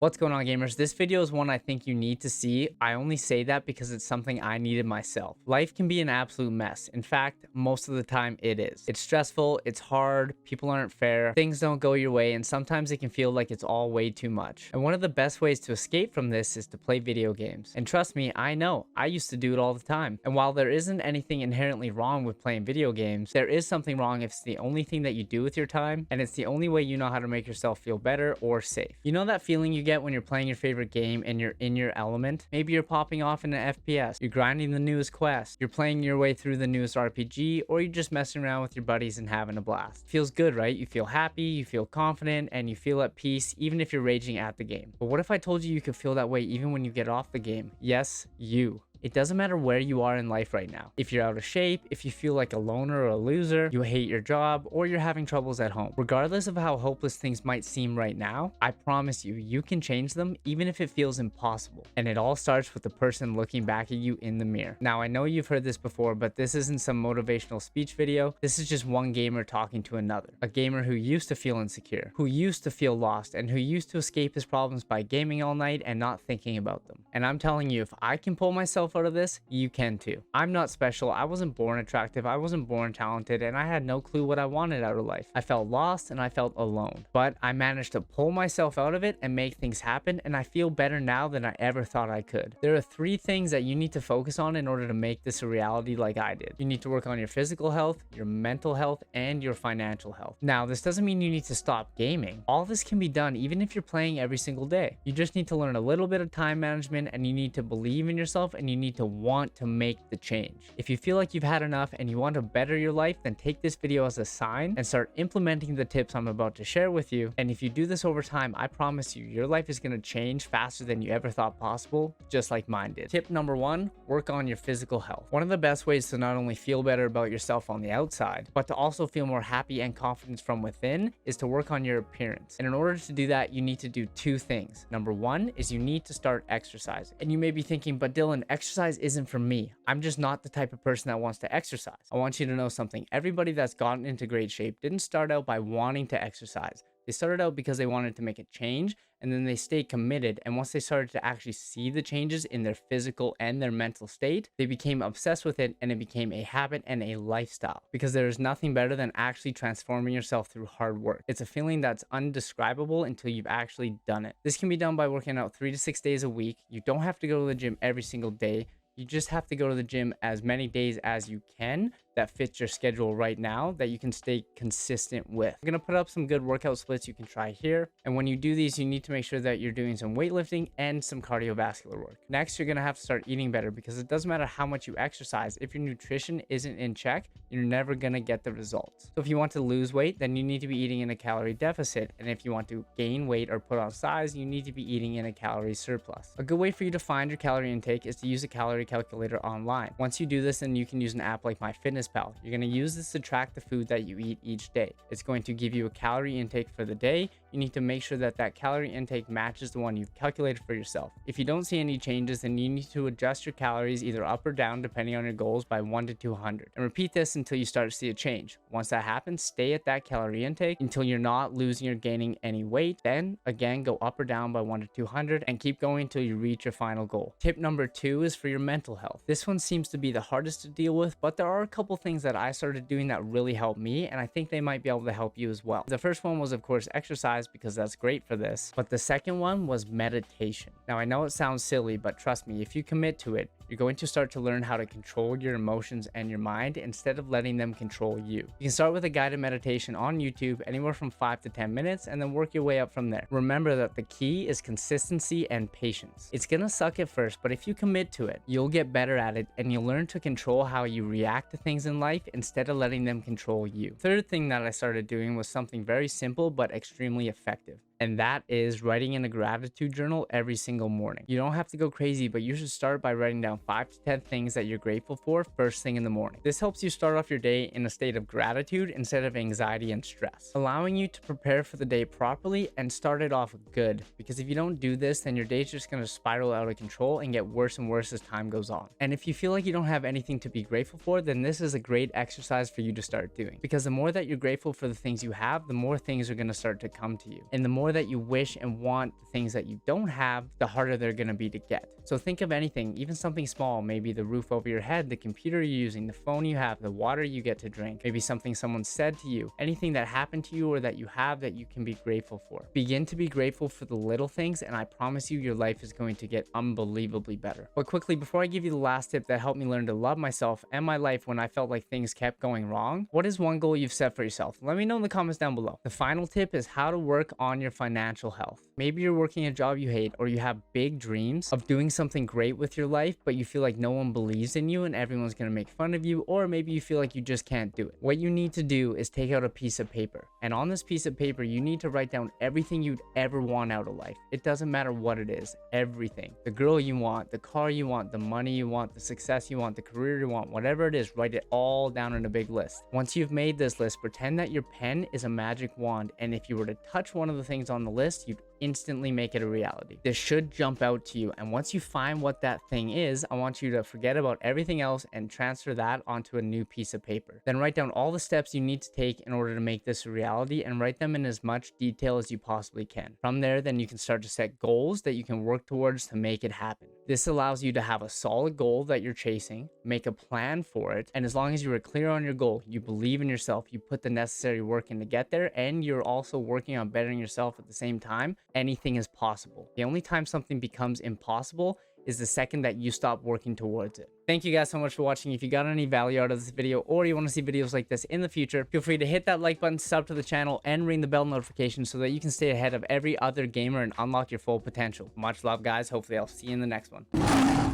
What's going on, gamers? This video is one I think you need to see. I only say that because it's something I needed myself. Life can be an absolute mess. In fact, most of the time it is. It's stressful, it's hard, people aren't fair, things don't go your way, and sometimes it can feel like it's all way too much. And one of the best ways to escape from this is to play video games. And trust me, I know, I used to do it all the time. And while there isn't anything inherently wrong with playing video games, there is something wrong if it's the only thing that you do with your time, and it's the only way you know how to make yourself feel better or safe. You know that feeling you get when you're playing your favorite game and you're in your element? Maybe you're popping off in an FPS, you're grinding the newest quest, you're playing your way through the newest RPG, or you're just messing around with your buddies and having a blast. Feels good, right? You feel happy, you feel confident, and you feel at peace even if you're raging at the game. But what if I told you you could feel that way even when you get off the game? Yes, you. It doesn't matter where you are in life right now. If you're out of shape, if you feel like a loner or a loser, you hate your job, or you're having troubles at home. Regardless of how hopeless things might seem right now, I promise you, you can change them even if it feels impossible. And it all starts with the person looking back at you in the mirror. Now, I know you've heard this before, but this isn't some motivational speech video. This is just one gamer talking to another. A gamer who used to feel insecure, who used to feel lost, and who used to escape his problems by gaming all night and not thinking about them. And I'm telling you, if I can pull myself out of this, you can too. I'm not special. I wasn't born attractive. I wasn't born talented, and I had no clue what I wanted out of life. I felt lost and I felt alone, but I managed to pull myself out of it and make things happen, and I feel better now than I ever thought I could. There are 3 things that you need to focus on in order to make this a reality like I did. You need to work on your physical health, your mental health, and your financial health. Now, this doesn't mean you need to stop gaming. All this can be done even if you're playing every single day. You just need to learn a little bit of time management, and you need to believe in yourself, and you need to want to make the change. If you feel like you've had enough and you want to better your life, then take this video as a sign and start implementing the tips I'm about to share with you. And if you do this over time, I promise you, your life is going to change faster than you ever thought possible, just like mine did. Tip number 1, work on your physical health. One of the best ways to not only feel better about yourself on the outside, but to also feel more happy and confidence from within is to work on your appearance. And in order to do that, you need to do 2 things. Number 1 is you need to start exercising. And you may be thinking, but Dylan, exercise isn't for me. I'm just not the type of person that wants to exercise. I want you to know something. Everybody that's gotten into great shape didn't start out by wanting to exercise. They started out because they wanted to make a change, and then they stayed committed. And once they started to actually see the changes in their physical and their mental state, they became obsessed with it, and it became a habit and a lifestyle. Because there is nothing better than actually transforming yourself through hard work. It's a feeling that's undescribable until you've actually done it. This can be done by working out 3 to 6 days a week. You don't have to go to the gym every single day. You just have to go to the gym as many days as you can that fits your schedule right now that you can stay consistent with. I'm going to put up some good workout splits you can try here. And when you do these, you need to make sure that you're doing some weightlifting and some cardiovascular work. Next, you're going to have to start eating better, because it doesn't matter how much you exercise. If your nutrition isn't in check, you're never going to get the results. So if you want to lose weight, then you need to be eating in a calorie deficit. And if you want to gain weight or put on size, you need to be eating in a calorie surplus. A good way for you to find your calorie intake is to use a calorie calculator online. Once you do this, then you can use an app like MyFitnessPal. You're going to use this to track the food that you eat each day. It's going to give you a calorie intake for the day. You need to make sure that that calorie intake matches the one you've calculated for yourself. If you don't see any changes, then you need to adjust your calories either up or down depending on your goals by 1 to 200. And repeat this until you start to see a change. Once that happens, stay at that calorie intake until you're not losing or gaining any weight. Then again, go up or down by 1 to 200 and keep going until you reach your final goal. Tip number 2 is for your mental health. This one seems to be the hardest to deal with, but there are a couple things that I started doing that really helped me, and I think they might be able to help you as well. The first one was, of course, exercise, because that's great for this. But the second one was meditation. Now, I know it sounds silly, but trust me, if you commit to it, you're going to start to learn how to control your emotions and your mind instead of letting them control you. You can start with a guided meditation on YouTube, anywhere from 5 to 10 minutes, and then work your way up from there. Remember that the key is consistency and patience. It's gonna suck at first, but if you commit to it, you'll get better at it, and you'll learn to control how you react to things in life instead of letting them control you. Third thing that I started doing was something very simple but extremely effective. And that is writing in a gratitude journal every single morning. You don't have to go crazy, but you should start by writing down 5 to 10 things that you're grateful for first thing in the morning. This helps you start off your day in a state of gratitude instead of anxiety and stress, allowing you to prepare for the day properly and start it off good. Because if you don't do this, then your day's just going to spiral out of control and get worse and worse as time goes on. And if you feel like you don't have anything to be grateful for, then this is a great exercise for you to start doing. Because the more that you're grateful for the things you have, the more things are going to start to come to you. And the more more that you wish and want the things that you don't have, the harder they're going to be to get. So think of anything, even something small, maybe the roof over your head, the computer you're using, the phone you have, the water you get to drink, maybe something someone said to you, anything that happened to you or that you have that you can be grateful for. Begin to be grateful for the little things, and I promise you your life is going to get unbelievably better. But quickly, before I give you the last tip that helped me learn to love myself and my life when I felt like things kept going wrong, what is one goal you've set for yourself? Let me know in the comments down below. The final tip is how to work on your financial health. Maybe you're working a job you hate, or you have big dreams of doing something great with your life, but you feel like no one believes in you and everyone's going to make fun of you, or maybe you feel like you just can't do it. What you need to do is take out a piece of paper, and on this piece of paper you need to write down everything you'd ever want out of life. It doesn't matter what it is, everything. The girl you want, the car you want, the money you want, the success you want, the career you want, whatever it is, write it all down in a big list. Once you've made this list, pretend that your pen is a magic wand, and if you were to touch one of the things on the list, you'd instantly make it a reality. This should jump out to you, and once you find what that thing is, I want you to forget about everything else and transfer that onto a new piece of paper. Then write down all the steps you need to take in order to make this a reality, and write them in as much detail as you possibly can. From there, then you can start to set goals that you can work towards to make it happen. This allows you to have a solid goal that you're chasing, make a plan for it, and as long as you are clear on your goal, you believe in yourself, you put the necessary work in to get there, and you're also working on bettering yourself at the same time, anything is possible. The only time something becomes impossible is the second that you stop working towards it. Thank you guys so much for watching. If you got any value out of this video, or you want to see videos like this in the future, feel free to hit that like button, sub to the channel, and ring the bell notification so that you can stay ahead of every other gamer and unlock your full potential. Much love, guys. Hopefully I'll see you in the next one.